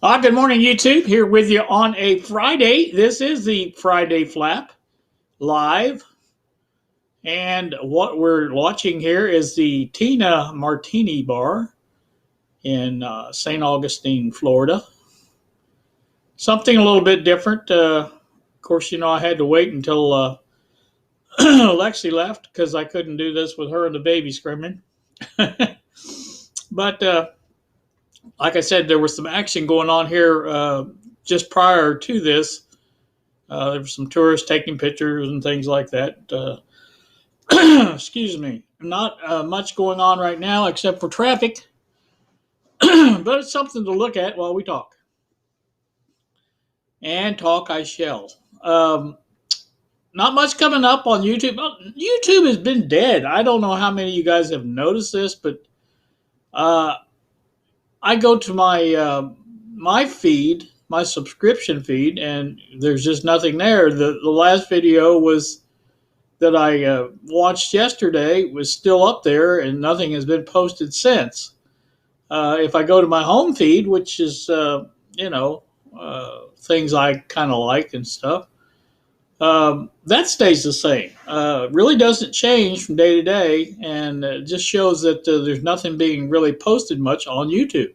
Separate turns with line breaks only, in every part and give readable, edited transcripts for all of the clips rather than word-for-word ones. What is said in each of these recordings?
Good morning, YouTube. Here with you on a Friday. This is the Friday Flap live. And what we're watching here is the Tina Martini Bar in St. Augustine, Florida. Something a little bit different. Of course, I had to wait until Lexi left because I couldn't do this with her and the baby screaming. But like I said, there was some action going on here just prior to this. There were some tourists taking pictures and things like that. Excuse me. Not much going on right now except for traffic, but it's something to look at while we talk. And talk I shall. Not much coming up on YouTube. YouTube has been dead. I don't know how many of you guys have noticed this, but I go to my feed, my subscription feed, and there's just nothing there. The last video was that I watched yesterday was still up there, and nothing has been posted since. If I go to my home feed, which is things I kind of like and stuff, that stays the same. Really doesn't change from day to day, and it just shows that there's nothing being really posted much on YouTube.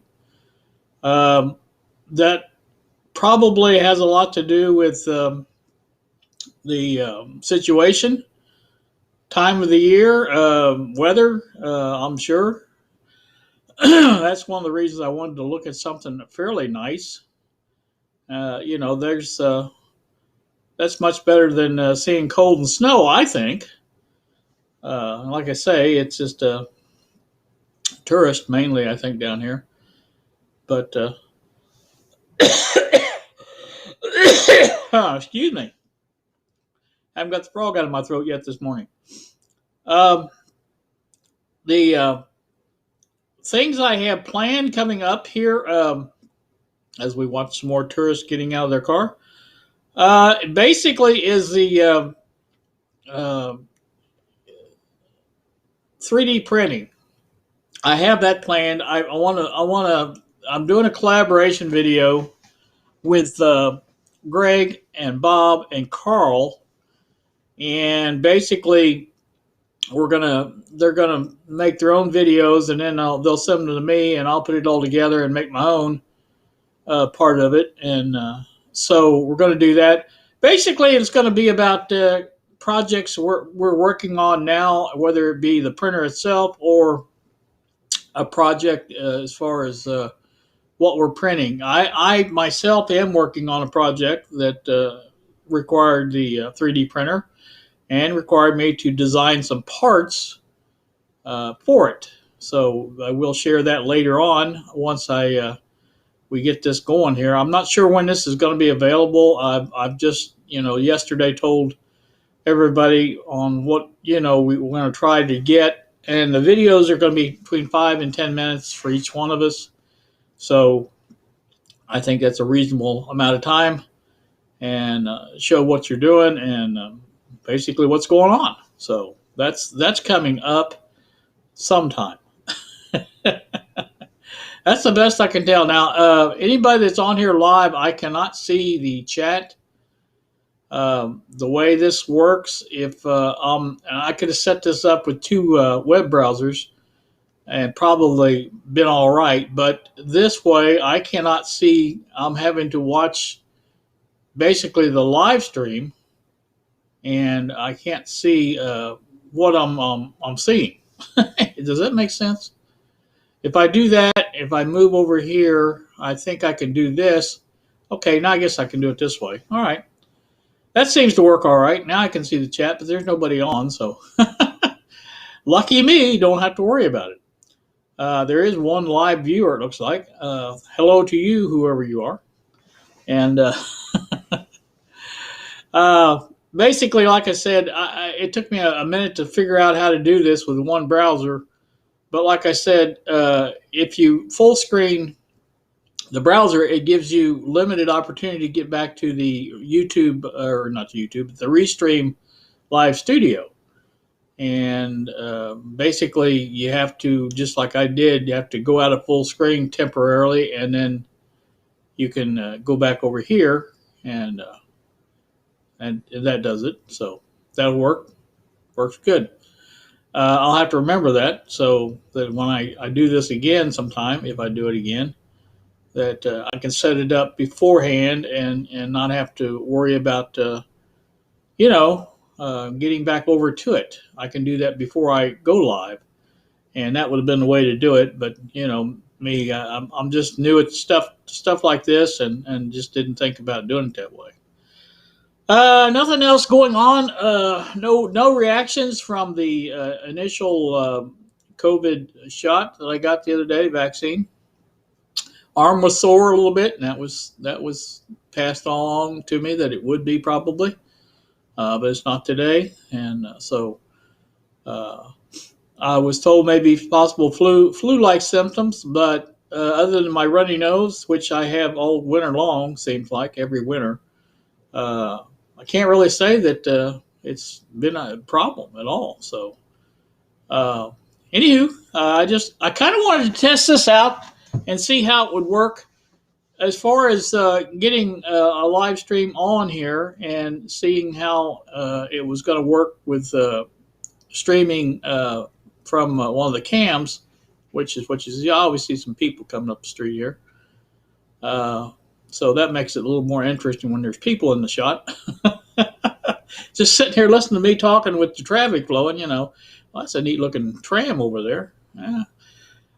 That probably has a lot to do with the situation, time of the year, weather, I'm sure. That's one of the reasons I wanted to look at something fairly nice. There's that's much better than seeing cold and snow, I think. Like I say, it's just tourist mainly, I think, down here. But excuse me, I haven't got the frog out of my throat yet this morning. The things I have planned coming up here, as we watch some more tourists getting out of their car, basically is the 3D printing. I have that planned. I'm doing a collaboration video with Greg and Bob and Carl, and basically they're gonna make their own videos, and then they'll send them to me, and I'll put it all together and make my own part of it. And so we're going to do that. Basically, it's going to be about projects we're working on now, whether it be the printer itself or a project as far as what we're printing. I myself am working on a project that required the 3D printer and required me to design some parts for it. So I will share that later on once we get this going here. I'm not sure when this is going to be available. I've just yesterday told everybody on what we're going to try to get, and the videos are going to be between 5 and 10 minutes for each one of us. So I think that's a reasonable amount of time, and show what you're doing and basically what's going on. So that's coming up sometime. That's the best I can tell. Now, anybody that's on here live, I cannot see the chat. The way this works, if I could have set this up with two web browsers and probably been all right, but this way I cannot see. I'm having to watch basically the live stream, and I can't see what I'm seeing. Does that make sense? If I do that, if I move over here, I think I can do this. Okay, now I guess I can do it this way. All right. That seems to work all right. Now I can see the chat, but there's nobody on, so lucky me, don't have to worry about it. There is one live viewer, it looks like. Hello to you, whoever you are. And basically, like I said, it took me a minute to figure out how to do this with one browser. But like I said, if you full screen the browser, it gives you limited opportunity to get back to the YouTube, or not YouTube, the Restream Live Studio. And basically, you have to, just like I did, you have to go out of full screen temporarily and then you can go back over here and that does it. So that'll work. Works good. I'll have to remember that so that when I do this again sometime, if I do it again, that I can set it up beforehand and not have to worry about getting back over to it. I can do that before I go live, and that would have been the way to do it. But me, I'm just new at stuff like this, and just didn't think about doing it that way. Nothing else going on. No reactions from the initial COVID shot that I got the other day, vaccine. Arm was sore a little bit, and that was passed along to me that it would be probably, but it's not today, and so I was told maybe possible flu-like symptoms, but other than my runny nose, which I have all winter long, seems like every winter, I can't really say that it's been a problem at all. So, anywho, I kind of wanted to test this out and see how it would work as far as getting a live stream on here and seeing how it was going to work with streaming from one of the cams, which is you always see some people coming up the street here. So that makes it a little more interesting when there's people in the shot. Just sitting here listening to me talking with the traffic flowing, well, that's a neat looking tram over there.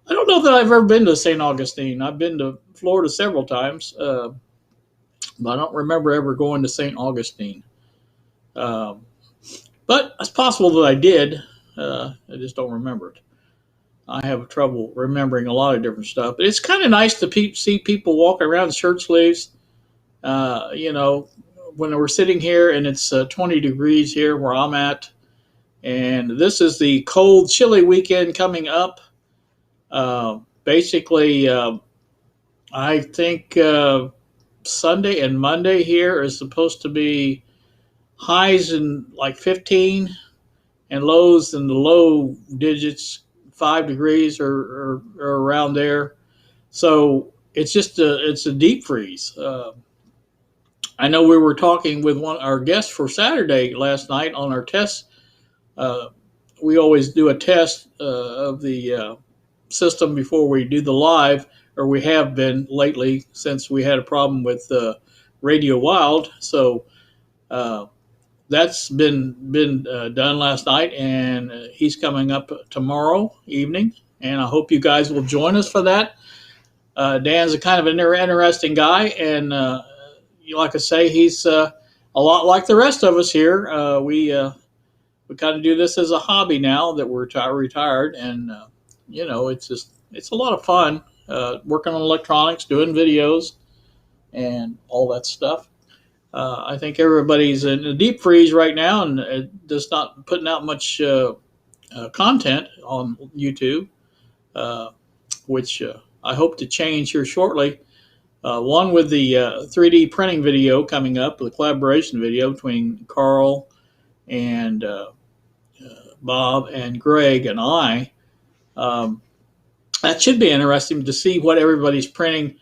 I don't know that I've ever been to St. Augustine. I've been to Florida several times, but I don't remember ever going to St. Augustine. But it's possible that I did. I just don't remember it. I have trouble remembering a lot of different stuff. But it's kind of nice to see people walking around in shirt sleeves. When we're sitting here and it's 20 degrees here where I'm at. And this is the cold, chilly weekend coming up. Basically, I think Sunday and Monday here is supposed to be highs in like 15 and lows in the low digits, 5 degrees or around there. So it's a deep freeze. I know we were talking with our guest for Saturday last night on our test. We always do a test of the system before we do the live, or we have been lately since we had a problem with Radio Wild. So that's been done last night, and he's coming up tomorrow evening, and I hope you guys will join us for that. Dan's a kind of an interesting guy, and like I say, he's a lot like the rest of us here. We kind of do this as a hobby now that we're retired, and it's a lot of fun working on electronics, doing videos, and all that stuff. I think everybody's in a deep freeze right now and just not putting out much content on YouTube, which I hope to change here shortly. One with the 3D printing video coming up, the collaboration video between Carl and Bob and Greg and I. That should be interesting to see what everybody's printing.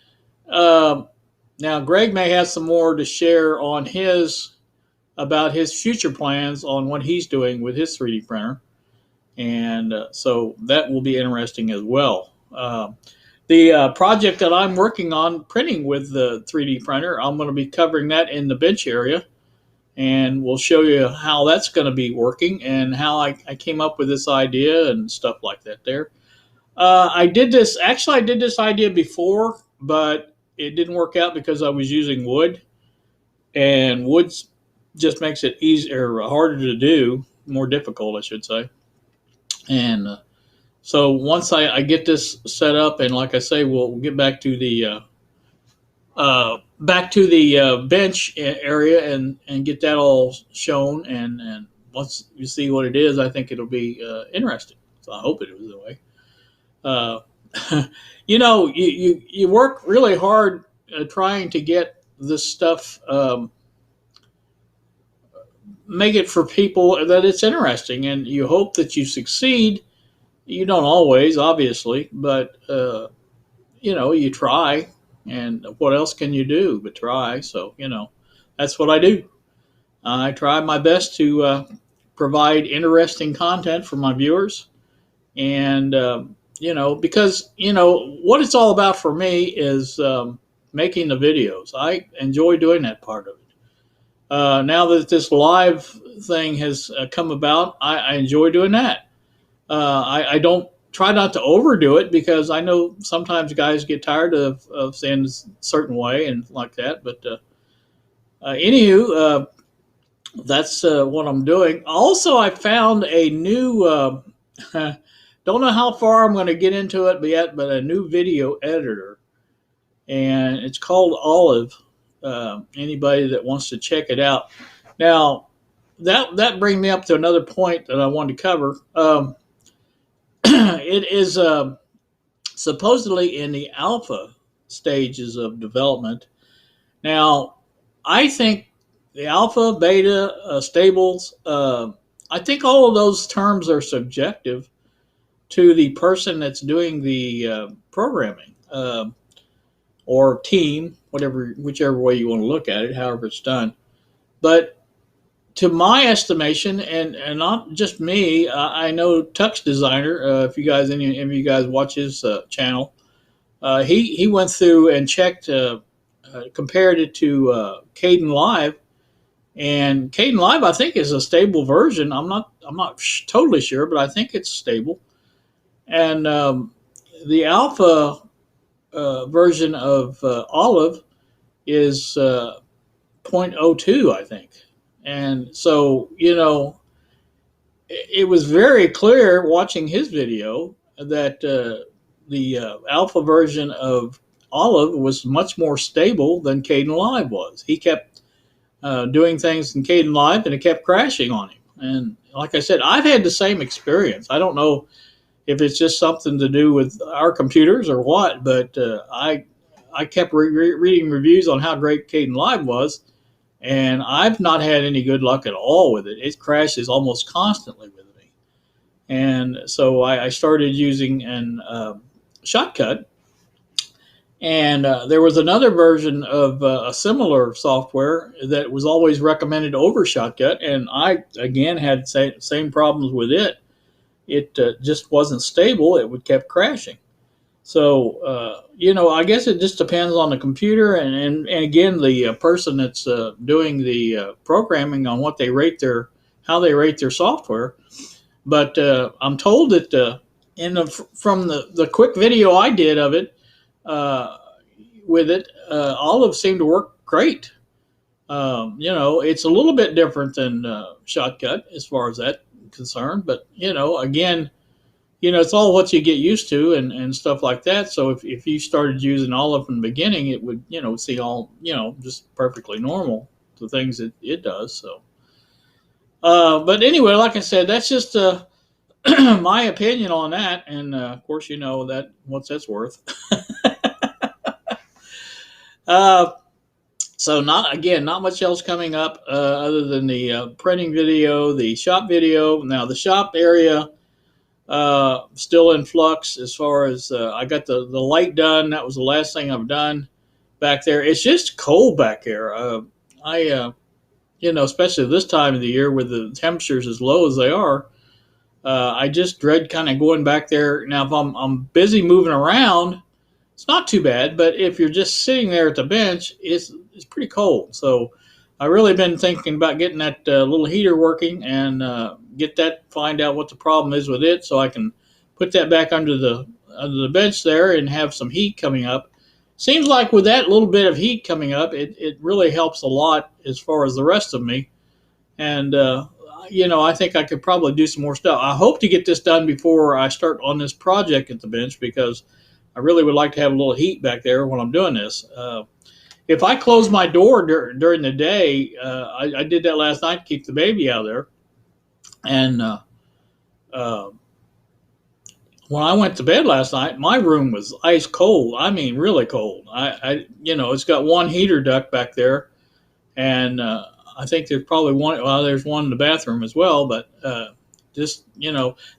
Now, Greg may have some more to share on about his future plans on what he's doing with his 3D printer. And so that will be interesting as well. The project that I'm working on printing with the 3D printer, I'm going to be covering that in the bench area. And we'll show you how that's going to be working and how I came up with this idea and stuff like that there. I did this idea before, but it didn't work out because I was using wood. And wood just makes it easier, harder to do, more difficult, I should say. And so once I get this set up, and like I say, we'll get back to the bench area and get that all shown. And once you see what it is, I think it'll be interesting. So I hope it was the way. You work really hard trying to get this stuff, make it for people that it's interesting, and you hope that you succeed. You don't always, obviously, but you try. And what else can you do but try? So, that's what I do. I try my best to provide interesting content for my viewers. And, because, what it's all about for me is making the videos. I enjoy doing that part of it. Now that this live thing has come about, I enjoy doing that. I don't try not to overdo it because I know sometimes guys get tired of saying a certain way and like that. But anywho, that's what I'm doing. Also, I found a new, don't know how far I'm going to get into it yet, but a new video editor. And it's called Olive. Anybody that wants to check it out. Now, that brings me up to another point that I wanted to cover. It is supposedly in the alpha stages of development. Now, I think the alpha, beta, stables, I think all of those terms are subjective to the person that's doing the programming or team, whichever way you want to look at it, however it's done. But to my estimation, and not just me, I know Tux Designer. If any of you guys watch his channel, he went through and checked, compared it to Kdenlive, and Kdenlive I think is a stable version. I'm not totally sure, but I think it's stable. And the alpha version of Olive is 0.02, I think. And so, it was very clear watching his video that the alpha version of Olive was much more stable than Kdenlive was. He kept doing things in Kdenlive and it kept crashing on him. And like I said, I've had the same experience. I don't know if it's just something to do with our computers or what, but I kept reading reviews on how great Kdenlive was, and I've not had any good luck at all with it. It crashes almost constantly with me. And so I started using an Shotcut, and there was another version of a similar software that was always recommended over Shotcut, and I, again, had same problems with it. It just wasn't stable. It would kept crashing. So, I guess it just depends on the computer and again, the person that's doing the programming on how they rate their software. But I'm told that from the quick video I did of it, with it, Olive seemed to work great. It's a little bit different than Shotcut as far as that concerned, but again, it's all what you get used to and stuff like that. So if you started using Olive from the beginning, it would, see all, just perfectly normal, the things that it does. So, but anyway, like I said, that's just my opinion on that. And of course, that what's that's worth. So not much else coming up other than the printing video, the shop video. Now the shop area, still in flux as far as I got the light done. That was the last thing I've done back there. It's just cold back here. Especially this time of the year with the temperatures as low as they are, I just dread kind of going back there. Now, if I'm busy moving around, it's not too bad. But if you're just sitting there at the bench, it's pretty cold. So I really been thinking about getting that little heater working and find out what the problem is with it, so I can put that back under the bench there and have some heat coming up. Seems like with that little bit of heat coming up, it really helps a lot as far as the rest of me. And I think I could probably do some more stuff. I hope to get this done before I start on this project at the bench, because I really would like to have a little heat back there when I'm doing this. If I close my door during the day, I did that last night to keep the baby out of there. And when I went to bed last night, my room was ice cold. I mean, really cold. It's got one heater duct back there, and I think there's probably one. Well, there's one in the bathroom as well. But just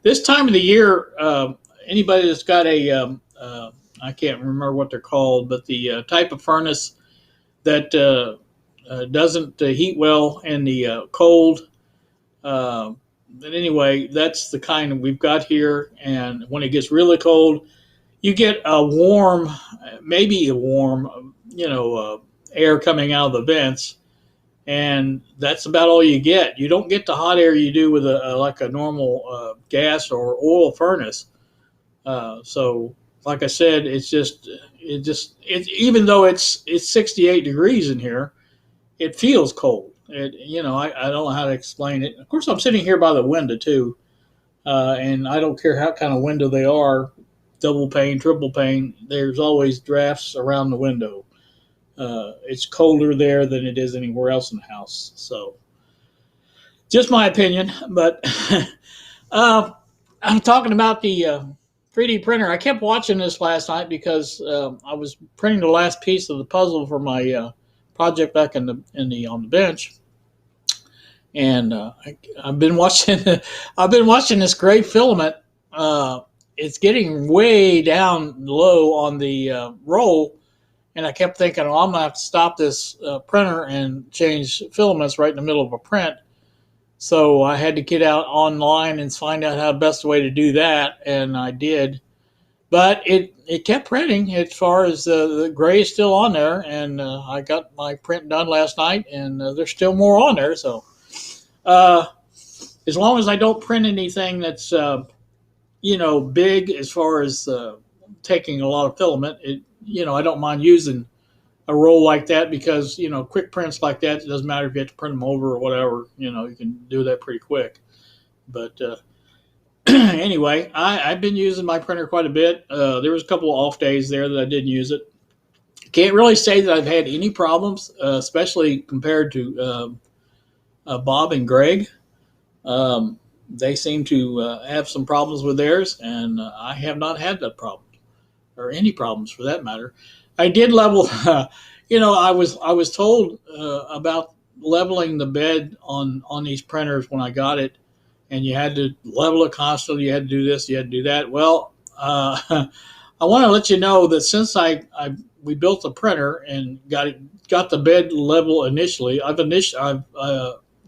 this time of the year, anybody that's got a I can't remember what they're called, but the type of furnace that doesn't heat well in the cold. Uh, but anyway, that's the kind we've got here. And when it gets really cold, you get a warm, maybe a warm, air coming out of the vents, and that's about all you get. You don't get the hot air you do with like a normal gas or oil furnace. So, like I said, even though it's 68 degrees in here, it feels cold. I don't know how to explain it. Of course, I'm sitting here by the window too, and I don't care how kind of window they are, double pane, triple pane. There's always drafts around the window. It's colder there than it is anywhere else in the house. So, just my opinion. But I'm talking about the 3D printer. I kept watching this last night because I was printing the last piece of the puzzle for my project back on the bench, and I've been watching. I've been watching this gray filament. It's getting way down low on the roll, and I kept thinking, "Oh, I'm gonna have to stop this printer and change filaments right in the middle of a print." So I had to get out online and find out how the best way to do that, and I did. But it kept printing as far as the gray is still on there, and I got my print done last night, and there's still more on there. So uh, as long as I don't print anything that's big as far as taking a lot of filament, I don't mind using a roll like that because quick prints like that, it doesn't matter if you have to print them over or whatever. You can do that pretty quick. But anyway, I've been using my printer quite a bit. There was a couple of off days there that I didn't use it. Can't really say that I've had any problems, especially compared to Bob and Greg. They seem to have some problems with theirs, and I have not had that problem or any problems for that matter. I did level. I was told about leveling the bed on these printers when I got it, and you had to level it constantly. You had to do this, you had to do that. Well, I want to let you know that since we built the printer and got the bed level initially, I've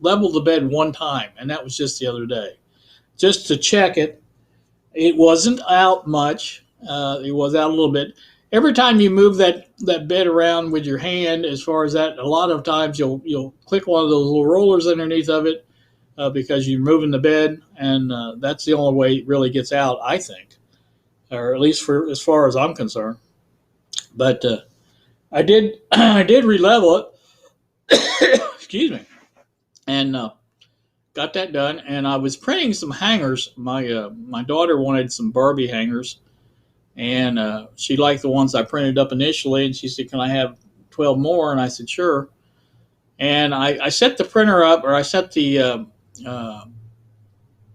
leveled the bed one time, and that was just the other day, just to check it. It wasn't out much. It was out a little bit. Every time you move that bed around with your hand, as far as that, a lot of times you'll click one of those little rollers underneath of it because you're moving the bed, and that's the only way it really gets out, I think, or at least for as far as I'm concerned. But I did I did relevel it. Excuse me, and got that done. And I was printing some hangers. My daughter wanted some Barbie hangers, and she liked the ones I printed up initially, and she said, "Can I have 12 more?" And I said, "Sure." And I set the printer up, or I set the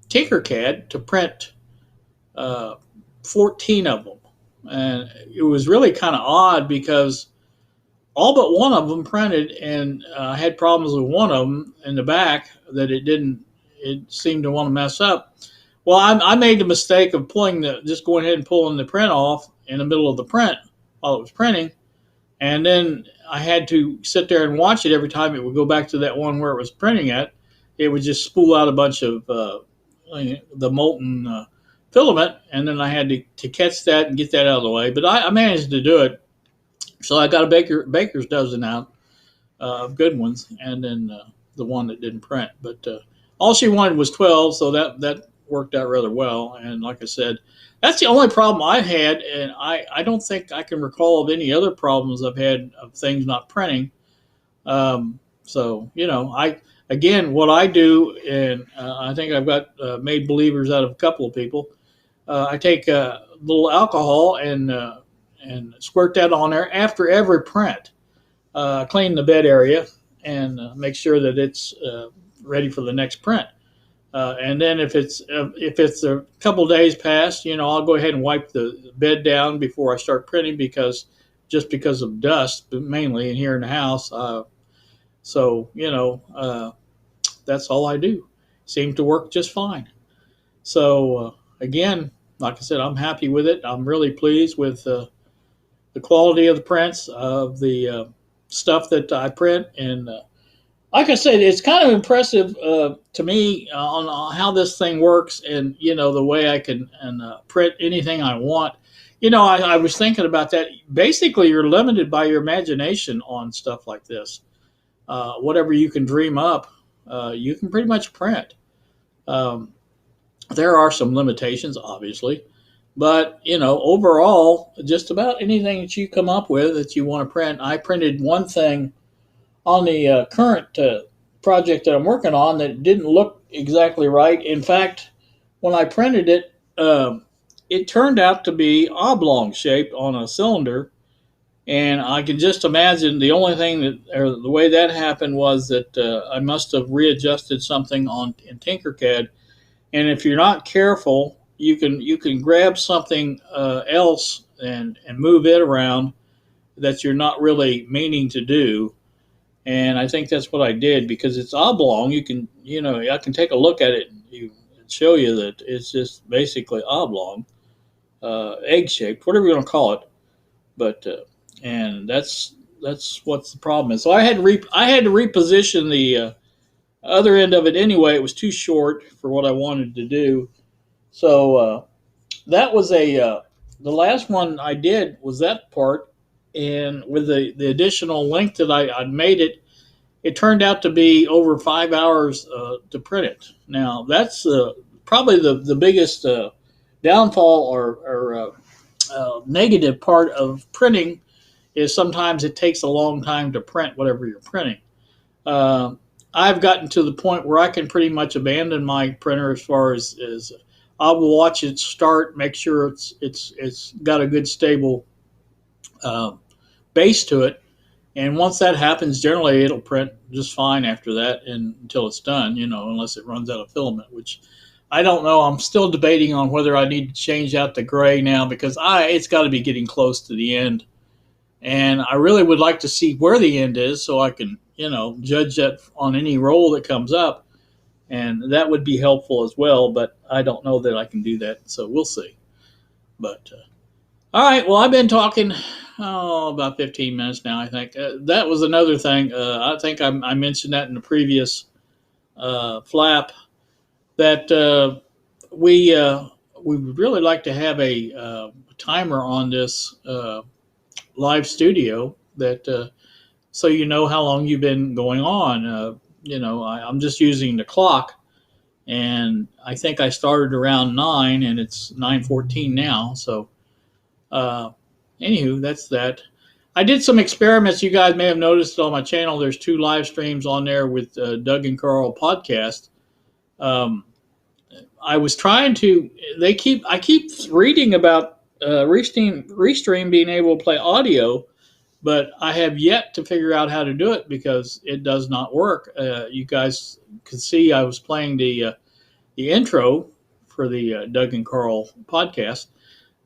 Tinkercad to print 14 of them. And it was really kind of odd because all but one of them printed, and I had problems with one of them in the back that it seemed to want to mess up. Well, I made the mistake of just going ahead and pulling the print off in the middle of the print while it was printing. And then I had to sit there and watch it every time it would go back to that one where it was printing at. It would just spool out a bunch of the molten filament, and then I had to catch that and get that out of the way. But I managed to do it. So I got a baker's dozen out of good ones, and then the one that didn't print. But all she wanted was 12, so that worked out rather well. And like I said, that's the only problem I've had, and I don't think I can recall of any other problems I've had of things not printing. So what I do, and I think I've got made believers out of a couple of people. I take a little alcohol and squirt that on there after every print. Clean the bed area and make sure that it's ready for the next print. And then if it's a couple days past, I'll go ahead and wipe the bed down before I start printing because of dust, but mainly in here in the house. That's all I do. Seemed to work just fine. So again, like I said, I'm happy with it. I'm really pleased with the quality of the prints of the stuff that I print. And like I said, it's kind of impressive to me on how this thing works, and the way I can print anything I want. I was thinking about that. Basically, you're limited by your imagination on stuff like this. Whatever you can dream up, you can pretty much print. Um, there are some limitations, obviously, but overall, just about anything that you come up with that you want to print. I printed one thing on the current project that I'm working on that didn't look exactly right. In fact, when I printed it, it turned out to be oblong shaped on a cylinder, and I can just imagine the only thing that, or the way that happened, was that I must have readjusted something on in Tinkercad. And if you're not careful, you can grab something else and move it around that you're not really meaning to do. And I think that's what I did, because it's oblong. I can take a look at it and show you that it's just basically oblong, egg shaped, whatever you want to call it. But and that's what's the problem is. So I had to reposition the other end of it anyway. It was too short for what I wanted to do. So that was the last one I did was that part, and with the additional length that I made it turned out to be over 5 hours to print it. Now that's probably the biggest downfall or negative part of printing, is sometimes it takes a long time to print whatever you're printing. Uh, I've gotten to the point where I can pretty much abandon my printer as far as I will watch it start, make sure it's got a good stable uh, base to it, and once that happens, generally it'll print just fine after that, and until it's done, unless it runs out of filament, which I don't know. I'm still debating on whether I need to change out the gray now, because it's got to be getting close to the end, and I really would like to see where the end is so I can judge that on any roll that comes up, and that would be helpful as well. But I don't know that I can do that, so we'll see. But all right, well, I've been talking about 15 minutes now, I think. That was another thing. I think I mentioned that in the previous flap, that we would really like to have a timer on this live studio, that so how long you've been going on. I'm just using the clock, and I think I started around 9, and it's 9:14 now. So, uh, anywho, that's that. I did some experiments. You guys may have noticed on my channel. There's 2 live streams on there with Doug and Carl podcast. Um, I was trying to. I keep reading about Restream being able to play audio, but I have yet to figure out how to do it because it does not work. You guys could see I was playing the intro for the Doug and Carl podcast,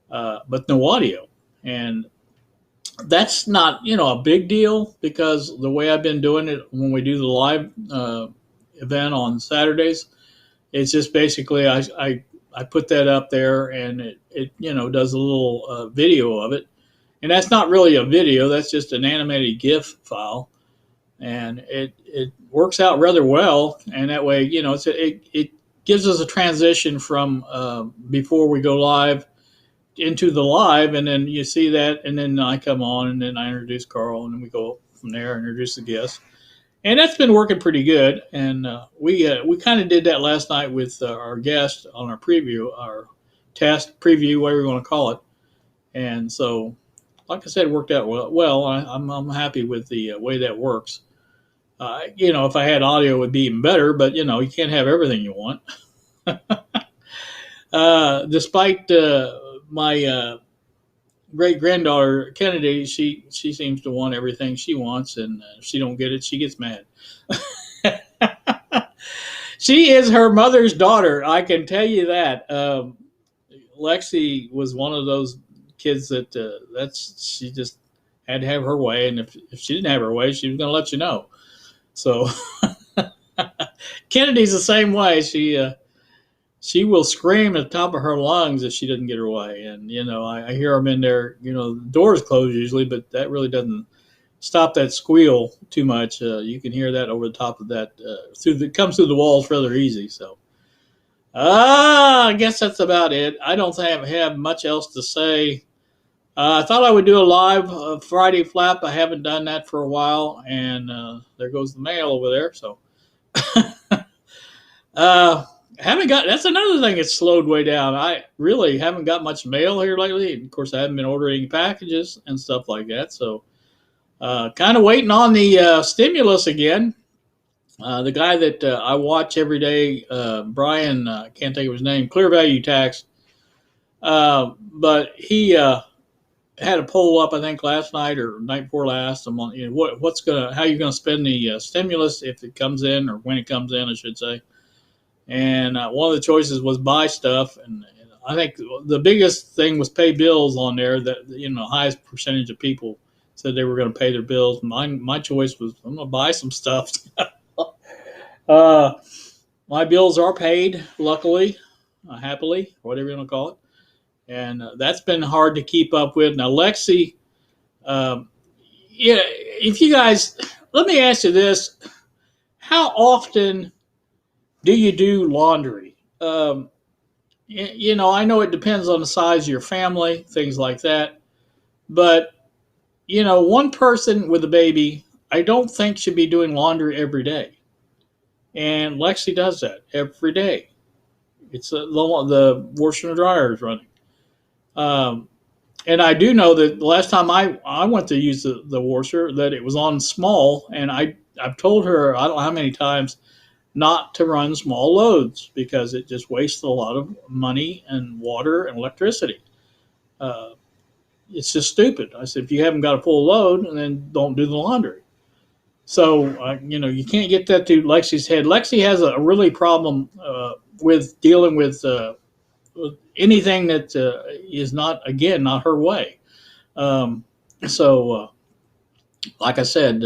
but no audio, and that's not a big deal, because the way I've been doing it when we do the live event on Saturdays, it's just basically I put that up there, and it does a little video of it. And that's not really a video, that's just an animated GIF file. And it works out rather well. And that way, it gives us a transition from before we go live into the live. And then you see that. And then I come on, and then I introduce Carl, and then we go from there, introduce the guests. And that's been working pretty good. And we kind of did that last night with our guest on our preview, our test preview, whatever you want to call it. And so, like I said, it worked out well. I'm happy with the way that works. If I had audio, it would be even better. But you can't have everything you want. Despite my great granddaughter Kennedy, she seems to want everything she wants, and if she don't get it, she gets mad. She is her mother's daughter, I can tell you that. Lexi was one of those kids that she just had to have her way, and if she didn't have her way, she was going to let you know. So Kennedy's the same way. she will scream at the top of her lungs if she doesn't get her way. And I hear them in there. The door's closed usually, but that really doesn't stop that squeal too much. You can hear that over the top of that. Comes through the walls rather easy. So, I guess that's about it. I don't think I have much else to say. I thought I would do a live Friday flap. I haven't done that for a while, and there goes the mail over there. So, haven't got. That's another thing that's slowed way down. I really haven't got much mail here lately. Of course, I haven't been ordering packages and stuff like that. So, kind of waiting on the stimulus again. The guy that I watch every day, Brian, can't think of his name, Clear Value Tax, but he had a poll up, I think, last night or night before last. I'm on, how you going to spend the stimulus if it comes in, or when it comes in, I should say. And one of the choices was buy stuff, and I think the biggest thing was pay bills on there. That the highest percentage of people said they were going to pay their bills. My choice was I'm going to buy some stuff. My bills are paid, luckily, happily, whatever you want to call it, and that's been hard to keep up with. Now, Lexi, if you guys, let me ask you this: how often do you do laundry? I know it depends on the size of your family, things like that, but one person with a baby, I don't think should be doing laundry every day. And Lexi does that every day. It's the washer and dryer is running. And I do know that the last time I went to use the washer, that it was on small, and I've told her I don't know how many times not to run small loads because it just wastes a lot of money and water and electricity. It's just stupid. I said, if you haven't got a full load, then don't do the laundry. So, you can't get that to Lexi's head. Lexi has a really problem with dealing with anything that is not, again, not her way. So, like I said,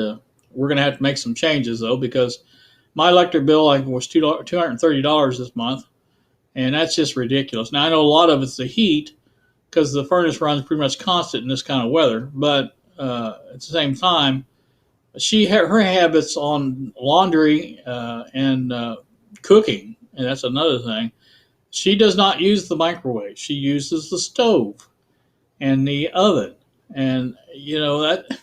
we're going to have to make some changes, though, because my electric bill was $230 this month, and that's just ridiculous. Now, I know a lot of it's the heat because the furnace runs pretty much constant in this kind of weather, but at the same time, her habits on laundry and cooking, and that's another thing. She does not use the microwave. She uses the stove and the oven, and that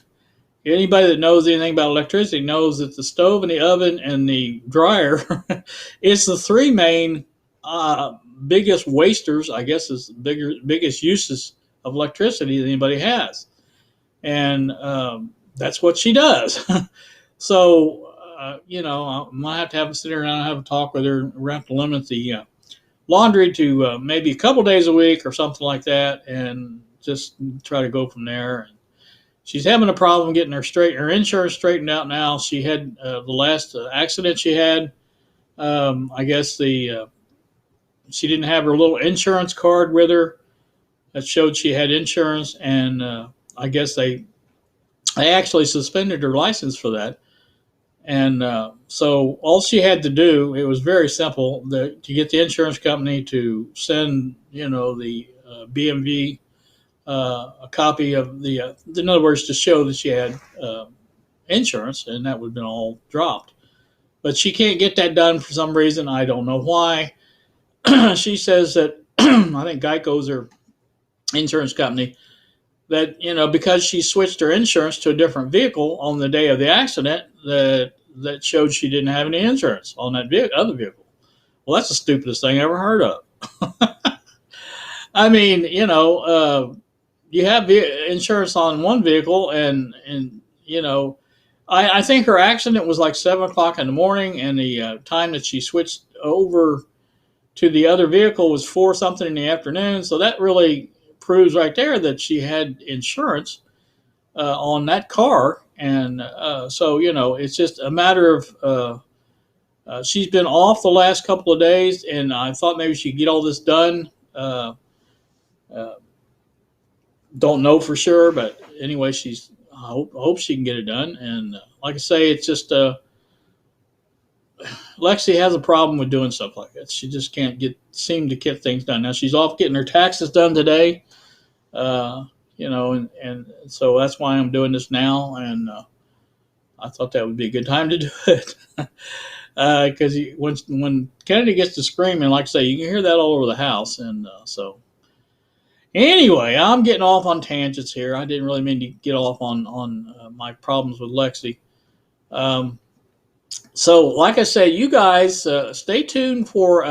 anybody that knows anything about electricity knows that the stove and the oven and the dryer is the three main biggest wasters, I guess, is biggest uses of electricity that anybody has, and that's what she does. So, I might have to sit around and have a talk with her. We're going to have to limit the laundry to maybe a couple days a week or something like that, and just try to go from there. She's having a problem getting her insurance straightened out now. She had the last accident she had. I guess she didn't have her little insurance card with her that showed she had insurance, and I guess they actually suspended her license for that. And so all she had to do, it was very simple, to get the insurance company to send, the BMV a copy of in other words, to show that she had insurance, and that would have been all dropped. But she can't get that done for some reason. I don't know why. She says that I think Geico's her insurance company, that because she switched her insurance to a different vehicle on the day of the accident, that showed she didn't have any insurance on that other vehicle. Well, that's the stupidest thing I ever heard of. I mean, you have insurance on one vehicle, and I think her accident was like 7:00 in the morning, and the time that she switched over to the other vehicle was 4 something in the afternoon. So that really proves right there that she had insurance on that car. And so, it's just a matter of she's been off the last couple of days, and I thought maybe she'd get all this done. Don't know for sure, but anyway, I hope she can get it done. And like I say, it's just Lexi has a problem with doing stuff like that. She just can't seem to get things done. Now she's off getting her taxes done today, uh, and so that's why I'm doing this now. And I thought that would be a good time to do it. Because when Kennedy gets to screaming, like I say, you can hear that all over the house. And so anyway, I'm getting off on tangents here. I didn't really mean to get off on my problems with Lexi. So, like I say, you guys stay tuned for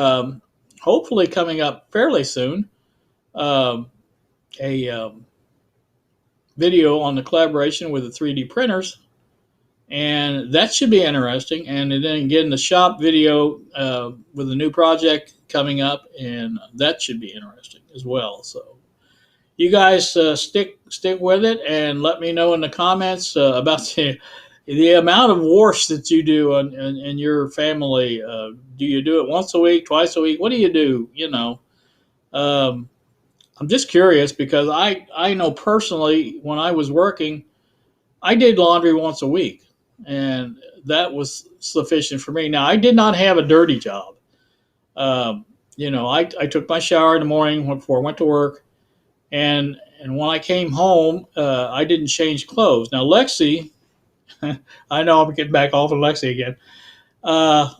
hopefully coming up fairly soon um, a video on the collaboration with the 3D printers, and that should be interesting. And then getting the shop video with a new project coming up, and that should be interesting as well. So, you guys stick with it, and let me know in the comments about the amount of wash that you do in your family. Do you do it once a week, twice a week? What do you do? Um, I'm just curious because I know personally when I was working, I did laundry once a week, and that was sufficient for me. Now I did not have a dirty job. Um, I took my shower in the morning before I went to work, and when I came home, I didn't change clothes. Now Lexi, I know I'm getting back off of Lexi again. Uh,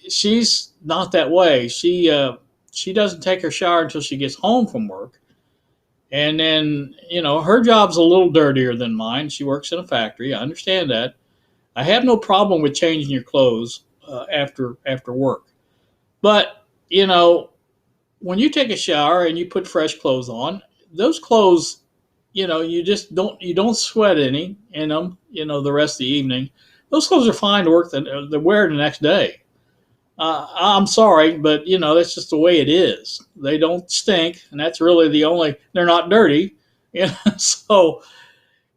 she's not that way. She doesn't take her shower until she gets home from work, and then her job's a little dirtier than mine. She works in a factory. I understand that. I have no problem with changing your clothes after work, but when you take a shower and you put fresh clothes on, those clothes, you don't sweat any in them. The rest of the evening, those clothes are fine to work. They wear the next day. I'm sorry, but that's just the way it is. They don't stink, and that's really the only. They're not dirty, So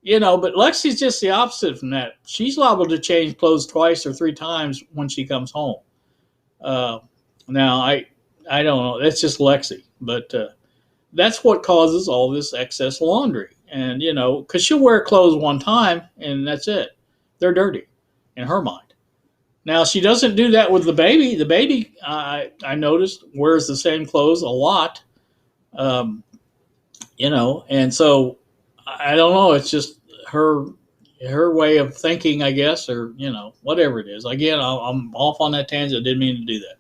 but Lexi's just the opposite from that. She's liable to change clothes twice or three times when she comes home. Uh, now I don't know. That's just Lexi, but that's what causes all this excess laundry. And because she'll wear clothes one time and that's it. They're dirty in her mind. Now she doesn't do that with the baby. The baby, I noticed, wears the same clothes a lot. Um, and so I don't know. It's just her way of thinking, I guess, or whatever it is. Again, I'm off on that tangent. I didn't mean to do that.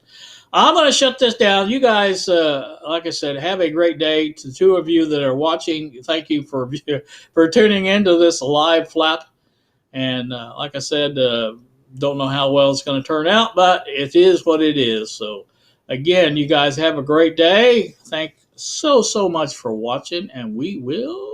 I'm going to shut this down. You guys, like I said, have a great day. To the two of you that are watching, thank you for tuning into this live flap. And like I said, don't know how well it's going to turn out, but it is what it is. So, again, you guys have a great day. Thank so much for watching, and we will